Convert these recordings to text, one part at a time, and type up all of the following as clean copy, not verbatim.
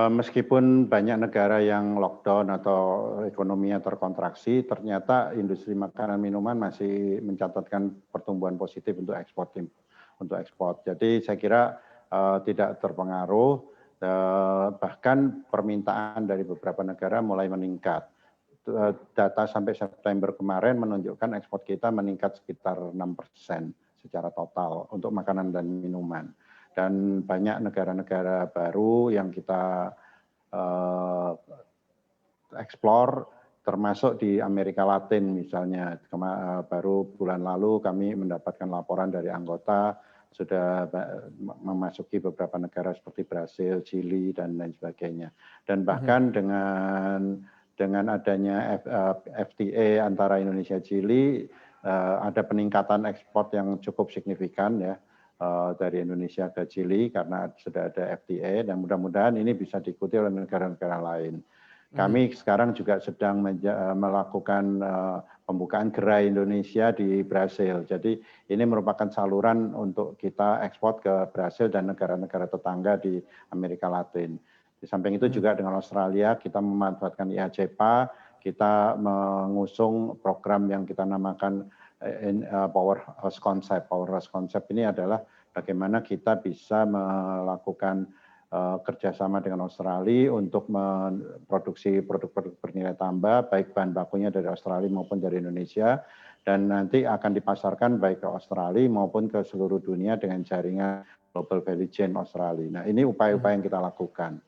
Meskipun banyak negara yang lockdown atau ekonominya terkontraksi, ternyata industri makanan minuman masih mencatatkan pertumbuhan positif untuk ekspor. Jadi saya kira tidak terpengaruh, bahkan permintaan dari beberapa negara mulai meningkat. Data sampai September kemarin menunjukkan ekspor kita meningkat sekitar 6% secara total untuk makanan dan minuman. Dan banyak negara-negara baru yang kita eksplor, termasuk di Amerika Latin misalnya. Baru bulan lalu kami mendapatkan laporan dari anggota sudah memasuki beberapa negara seperti Brasil, Chili, dan lain sebagainya. Dan bahkan dengan adanya FTA antara Indonesia Chili, ada peningkatan ekspor yang cukup signifikan ya dari Indonesia ke Chili karena sudah ada FTA dan mudah-mudahan ini bisa diikuti oleh negara-negara lain. Kami sekarang juga sedang melakukan pembukaan gerai Indonesia di Brasil. Jadi ini merupakan saluran untuk kita ekspor ke Brasil dan negara-negara tetangga di Amerika Latin. Di samping itu juga dengan Australia kita memanfaatkan IACPA, kita mengusung program yang kita namakan Powerhouse Concept. Powerhouse Concept ini adalah bagaimana kita bisa melakukan kerjasama dengan Australia untuk memproduksi produk-produk bernilai tambah, baik bahan bakunya dari Australia maupun dari Indonesia, dan nanti akan dipasarkan baik ke Australia maupun ke seluruh dunia dengan jaringan Global Value Chain Australia. Nah, ini upaya-upaya yang kita lakukan.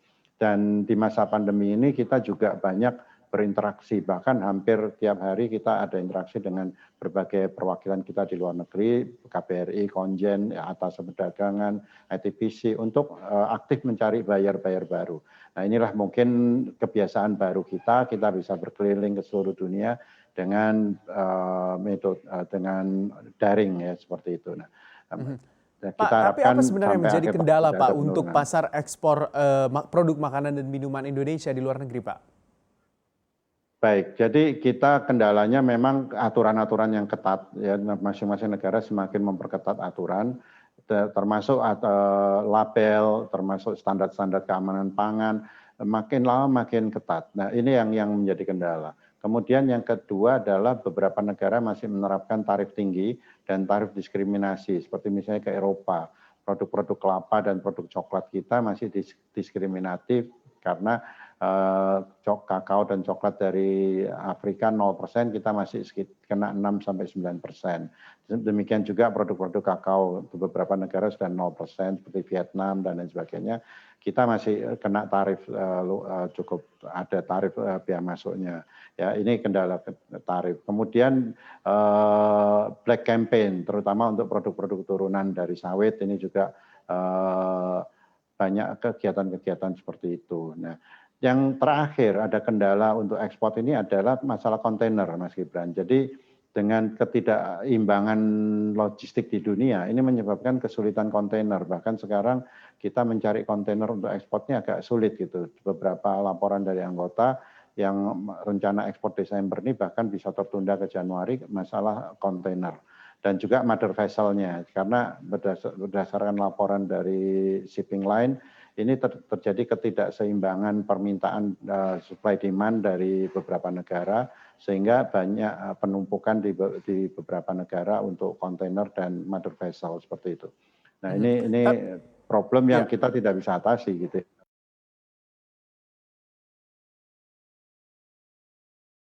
Dan di masa pandemi ini kita juga banyak berinteraksi, bahkan hampir tiap hari kita ada interaksi dengan berbagai perwakilan kita di luar negeri, KBRI, Konjen, Atas Perdagangan, ITBC, untuk aktif mencari buyer-buyer baru. Nah, inilah mungkin kebiasaan baru kita bisa berkeliling ke seluruh dunia dengan metode dengan daring ya seperti itu. Nah, Pak, kita tapi apa harapkan sebenarnya sampai menjadi akhir tahun kendala tidak Pak ada untuk penurunan. pasar ekspor produk makanan dan minuman Indonesia di luar negeri, Pak? Baik, jadi kita kendalanya memang aturan-aturan yang ketat, ya masing-masing negara semakin memperketat aturan, termasuk label, termasuk standar-standar keamanan pangan, makin lama makin ketat. Nah ini yang menjadi kendala. Kemudian yang kedua adalah beberapa negara masih menerapkan tarif tinggi dan tarif diskriminasi, seperti misalnya ke Eropa. Produk-produk kelapa dan produk coklat kita masih diskriminatif karena kakao dan coklat dari Afrika 0%, kita masih kena 6-9%. Demikian juga produk-produk kakao di beberapa negara sudah 0%, seperti Vietnam dan lain sebagainya. Kita masih kena tarif, cukup ada tarif biaya masuknya. Ya, ini kendala tarif. Kemudian black campaign, terutama untuk produk-produk turunan dari sawit, ini juga banyak kegiatan-kegiatan seperti itu. Nah, yang terakhir ada kendala untuk ekspor ini adalah masalah kontainer, Mas Gibran. Jadi dengan ketidakimbangan logistik di dunia, ini menyebabkan kesulitan kontainer. Bahkan sekarang kita mencari kontainer untuk ekspornya agak sulit gitu. Beberapa laporan dari anggota yang rencana ekspor Desember ini bahkan bisa tertunda ke Januari masalah kontainer. Dan juga mother vessel-nya, karena berdasarkan laporan dari shipping line, ini terjadi ketidakseimbangan permintaan supply demand dari beberapa negara, sehingga banyak penumpukan di beberapa negara untuk kontainer dan mother vessel seperti itu. Nah ini problem yang kita tidak bisa atasi gitu.